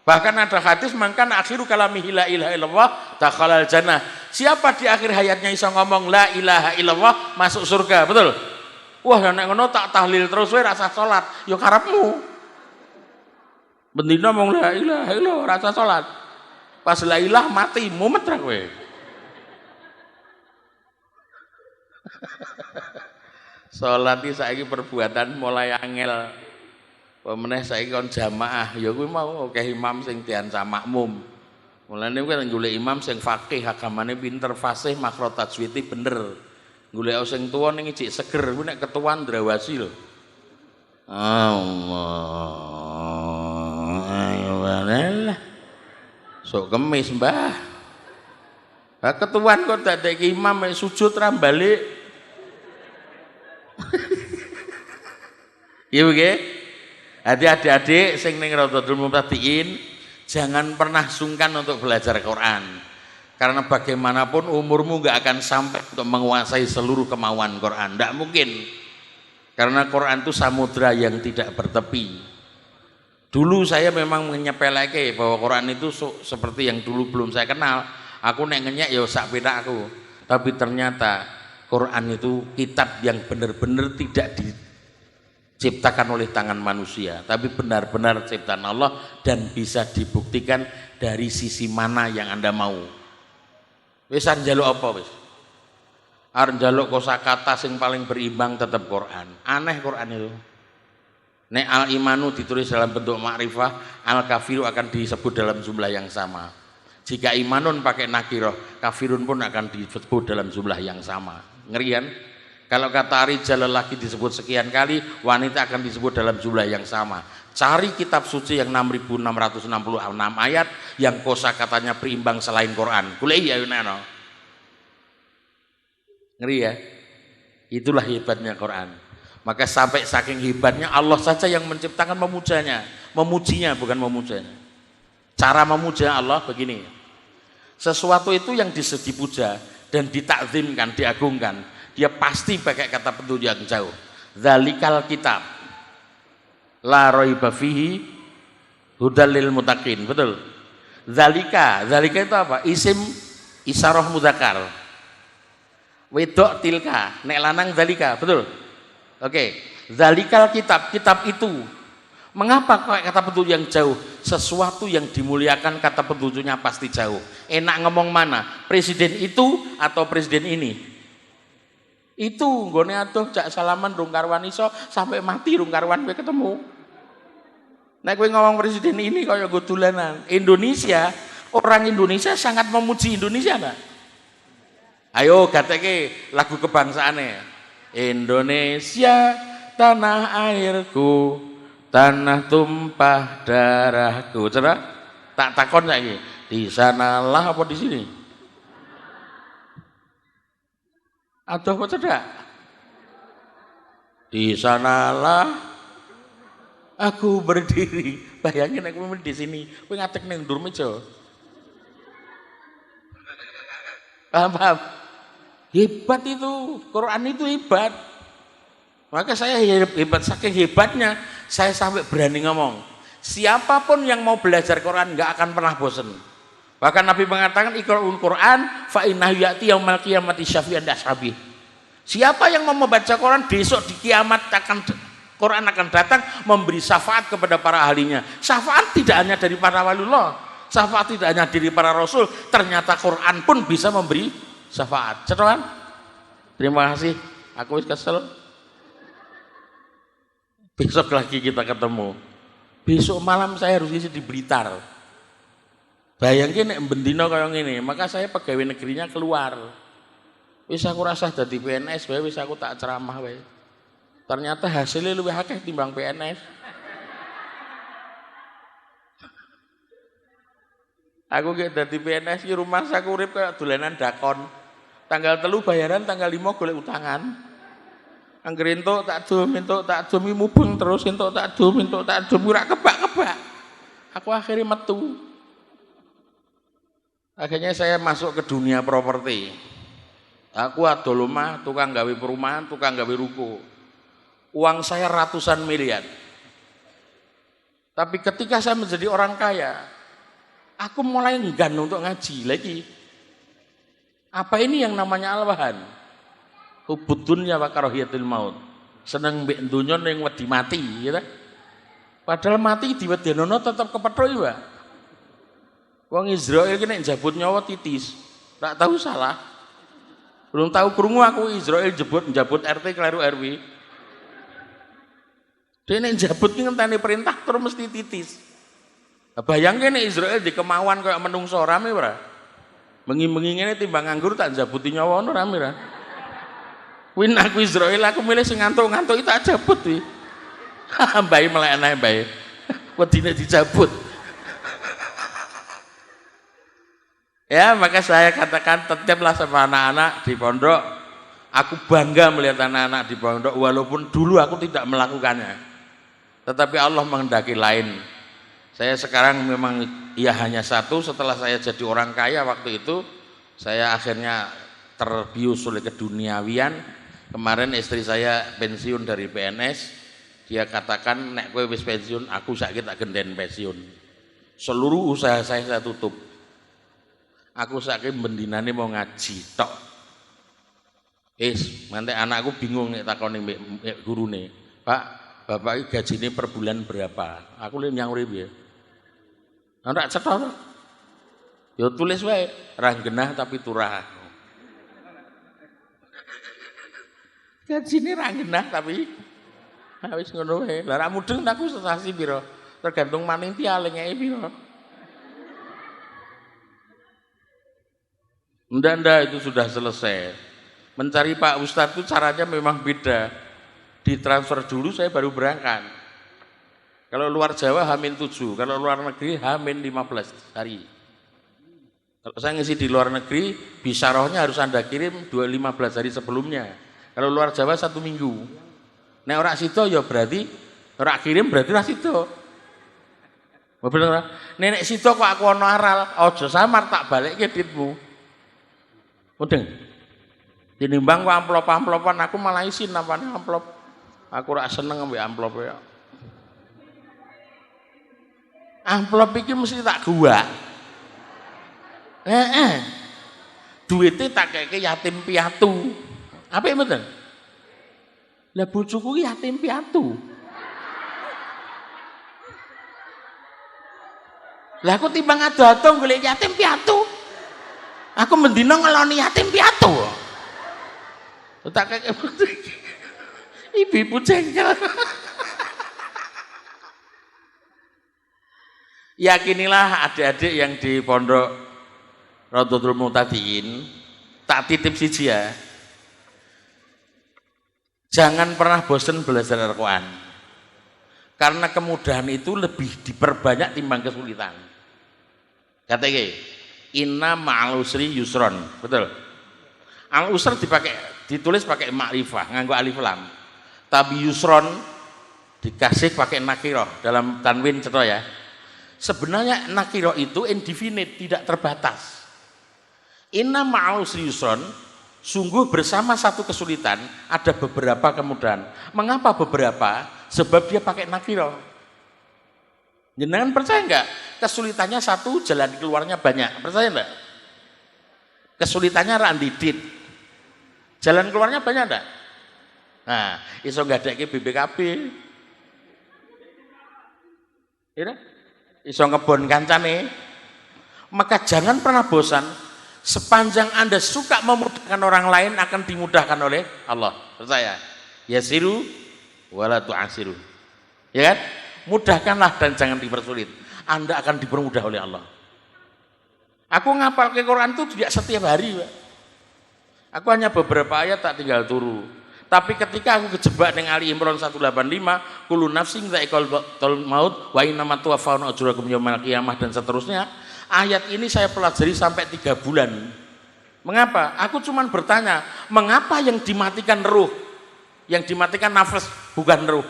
Bahkan ada hadis mangkan akhiru kalamihi la ilaha illallah dakhalal jannah. Siapa di akhir hayatnya iso ngomong la ilaha illallah masuk surga, betul? Wah, nek ngono tak tahlil terus wae rasa salat, ya karepmu. Bendina ngomong la ilaha illallah rasa salat. Pas la ilah mati mumet ra kowe. Salat iki saiki perbuatan mulai angel. Pemeneh saiki kon jamaah, ya kuwi mau akeh imam sing dianca makmum. Mulane kuwi golek imam sing faqih, agamane pinter, fasih, makhraj tajwid bener. Golek sing tuwa ning ijik seger, kuwi nek ketuan ndrawasi lho. Allah. Sok kemis, Mbah. Ha ketuan kok dadeki imam sujud ra balik. Iya nggih. Hati adik-adik sing ning Raudhatul Mubtadiin jangan pernah sungkan untuk belajar Quran. Karena bagaimanapun umurmu nggak akan sampai untuk menguasai seluruh kemauan Quran. Tidak mungkin. Karena Quran itu samudra yang tidak bertepi. Dulu saya memang menyepeleke bahwa Quran itu seperti yang dulu belum saya kenal. Aku nek ngenyek ya sak penak aku. Tapi ternyata Quran itu kitab yang benar-benar tidak diciptakan oleh tangan manusia, tapi benar-benar ciptaan Allah dan bisa dibuktikan dari sisi mana yang Anda mau. Wis arep njaluk apa wis? Arep njaluk kosakata sing paling berimbang tetap Quran. Aneh Quran itu. Nek al-imanu ditulis dalam bentuk makrifah, al-kafiru akan disebut dalam jumlah yang sama. Jika imanun pakai nakiroh, kafirun pun akan disebut dalam jumlah yang sama. Ngeri kan? Kalau kata rijal lelaki disebut sekian kali, wanita akan disebut dalam jumlah yang sama. Cari kitab suci yang 6.666 ayat yang kosakatanya berimbang selain Quran. Kulei ya Yunano. Ngeri ya? Itulah hebatnya Quran. Maka sampai saking hebatnya Allah saja yang menciptakan memujanya, memujinya bukan memujanya. Cara memuja Allah begini. Sesuatu itu yang dipuja dan ditakzimkan, diagungkan, dia pasti pakai kata petunjuk yang jauh. Dzalikal kitab la raiba fihi hudal lil muttaqin. Betul. Dzalika itu apa? Isim isyarah mudzakkar. Wedok tilka, nek lanang dzalika, betul. Oke. Dzalikal kitab itu. Mengapa kata petunjuk yang jauh? Sesuatu yang dimuliakan kata petunjuknya pasti jauh. Enak ngomong mana? Presiden itu atau presiden ini? Itu nggone adoh jak salaman rung karwan iso sampai mati rung karwan kowe ketemu. Nek kowe ngomong presiden ini kaya nggo dolanan. Indonesia, orang Indonesia sangat memuji Indonesia enggak? Ayo gateke lagu kebangsaane. Indonesia tanah airku, tanah tumpah darahku. Coba tak takon saiki, di sanalah apa di sini? Aduh kok cedak? Di sanalah aku berdiri. Bayangin aku di sini, kowe ngatek ning ndur meja. Paham? Hebat itu, Quran itu hebat. Maka saya hebat, saking hebatnya saya sampai berani ngomong, siapapun yang mau belajar Quran nggak akan pernah bosan. Bahkan Nabi mengatakan iqra'ul Quran fa innahu ya'ti yaumal qiyamati syafi'an ashabi. Siapa yang mau membaca Quran besok di kiamat Quran akan datang memberi syafaat kepada para ahlinya. Syafaat tidak hanya dari para waliullah, syafaat tidak hanya dari para rasul, ternyata Quran pun bisa memberi syafaat. Cetokan? Terima kasih. Aku wis kesel. Besok lagi kita ketemu. Besok malam saya harus isi di Blitar. Bayangin nek bendino kaya ngene, maka saya pegawai negerinya keluar. Wis aku rasa dadi PNS wae, wis aku tak ceramah wae. Ternyata hasilnya lebih akeh timbang PNS. Aku gak dadi PNS ki rumah saku urip kaya dolanan dakon. Tanggal 3 bayaran, tanggal 5 golek utangan. Angger entuk tak dom mubeng terus entuk tak dom ora kebak-kebak. Aku akhirnya metu. Akhirnya saya masuk ke dunia properti. Aku adol omah, tukang gawe perumahan, tukang gawe ruko. Uang saya ratusan miliar. Tapi ketika saya menjadi orang kaya, aku mulai enggan untuk ngaji lagi. Apa ini yang namanya alwahan? Hubud dunya wa karahiyatul maut. Seneng mbek donya ning wedi mati, ya. Padahal mati diwedenono tetap kepethuk ya. Wong Israel ki nek njabut nyawa titis. Tak tahu salah. Belum tahu krungu aku Israel njabut RT kleru RW. Dene njabut ki ngenteni perintah terus mesti titis. Bayangke nek Israel di kemauan kaya menungso rame ora? Bengi-bengi ngene timbang nganggur tak njabuti nyawa ono rame ora? Kuwi aku Israel aku milih sing ngantuk-ngantuk itu tak jabut kuwi. Mbae melekne mbae. Wedine dicabut. Ya, maka saya katakan tetaplah sama anak-anak di pondok. Aku bangga melihat anak-anak di pondok walaupun dulu aku tidak melakukannya. Tetapi Allah menghendaki lain. Saya sekarang memang ya hanya satu, setelah saya jadi orang kaya waktu itu, saya akhirnya terbius oleh keduniawian. Kemarin istri saya pensiun dari PNS, dia katakan nek kowe wis pensiun, aku saiki tak genden pensiun. Seluruh usaha saya tutup. Aku saiki bendinane mau ngaji tok. Nanti anakku bingung nek takoni mbek gurune. Pak, bapak iki gajine per bulan berapa? Aku lho nyang urip ya. Ora cetha. Ya tulis wae, ra genah tapi turah. Gajine ra genah tapi wis ngono wae. Lah ra mudeng aku sesasi pira? Tergantung manitia ngeke pira. Ndak itu sudah selesai. Mencari Pak Ustadz itu caranya memang beda. Ditransfer dulu saya baru berangkat. Kalau luar Jawa H-7, kalau luar negeri H-15 hari. Kalau saya ngisi di luar negeri, bisarohnya harus Anda kirim 15 hari sebelumnya. Kalau luar Jawa 1 minggu. Nek ora sida ya berarti ora kirim berarti ora sida. Bener ora? Nek sida kok aku ana aral, aja samar tak balikke ditmu. Mudeng. Tinimbang kok amplop-amplopan aku malah isin nampane amplop. Aku ora seneng ambek amplop ya. Amplop iki mesti tak gua. Duite tak keke yatim piatu. Apik mboten? Lah bojoku ki yatim piatu. Lah aku timbang ado-ado golek yatim piatu. Aku mendino ngeloni yatim piatu. Tak keke ibu jengkel. Yakinilah adik-adik yang di pondok Raudhatul Muhtadin, tak titip siji ya. Jangan pernah bosan belajar Al-Quran. Karena kemudahan itu lebih diperbanyak timbang kesulitan. Katanya, inna ma'al usri yusron, betul. Al-usr ditulis pakai makrifah, nganggo alif lam. Tapi yusron dikasih pakai nakiroh dalam tanwin cetha ya. Sebenarnya nakiroh itu indefinite, tidak terbatas. Inna ma'al usri yusron, Sungguh bersama satu kesulitan ada beberapa kemudahan. Mengapa beberapa? Sebab dia pakai nakiro. Jenengan percaya enggak? Kesulitannya satu, jalan keluarnya banyak. Percaya enggak? Kesulitannya randidit. Jalan keluarnya banyak enggak? Nah, iso ngadeke BPKB. Ya, iso ngebon kancane. Maka jangan pernah bosan. Sepanjang Anda suka memudahkan orang lain akan dimudahkan oleh Allah. Percaya? Yasiru wala tu'asiru. Ya kan? Mudahkanlah dan jangan dipersulit. Anda akan dipermudah oleh Allah. Aku ngapal ke Quran itu tidak setiap hari, Pak. Aku hanya beberapa ayat tak tinggal turu. Tapi ketika aku kejebak dengan Ali Imran 185, kullu nafsin dha'iqatul maut wa innamat tuwaffawna ujurakum yaumal qiyamah dan seterusnya. Ayat ini saya pelajari sampai 3 bulan. Mengapa? Aku cuma bertanya, mengapa yang dimatikan ruh? Yang dimatikan nafas, bukan ruh.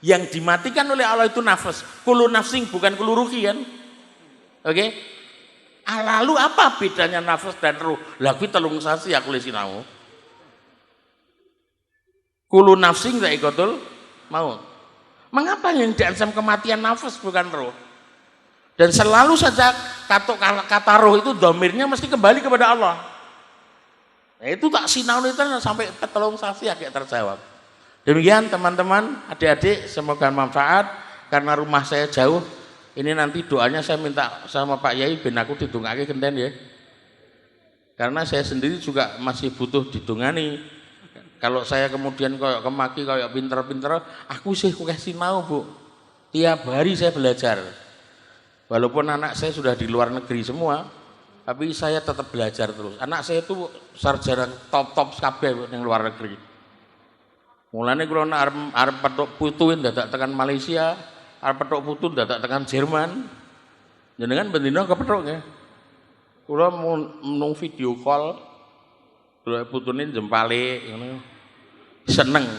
Yang dimatikan oleh Allah itu nafas. Kullu nafsing bukan kullu ruhi kan? Oke? Lalu apa bedanya nafas dan ruh? Lagu telung sasi aku lesinau. Kullu nafsing dha'iqatul maut. Mengapa yang diancam kematian nafas bukan ruh? Dan selalu saja kata roh itu domirnya mesti kembali kepada Allah. Nah, itu tak sinau itu sampai telung sasi agak terjawab. Demikian teman-teman, adik-adik, semoga manfaat. Karena rumah saya jauh, ini nanti doanya saya minta sama Pak Yai ben aku didongake genten ya. Karena saya sendiri juga masih butuh didongani. Kalau saya kemudian koyok kemaki, koyok pinter-pinter, aku sih kukeh sinau Bu. Tiap hari saya belajar. Walaupun anak saya sudah di luar negeri semua, tapi saya tetap belajar terus. Anak saya itu sarjana top kabeh yang luar negeri. Mulane kula arep petuk putuin dadak tekan Malaysia, arep petuk putu dadak tekan Jerman. Jenengan bendina kepethuk nggih. Kula mung video call, kula putune jempale ngono. Seneng.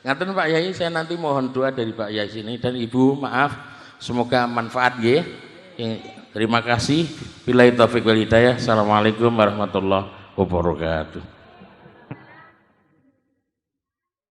Ngaten Pak Yai, saya nanti mohon doa dari Pak Yai sini dan Ibu, maaf. Semoga manfaat ya. Terima kasih. Billahi taufiq wal hidayah. Assalamualaikum warahmatullahi wabarakatuh.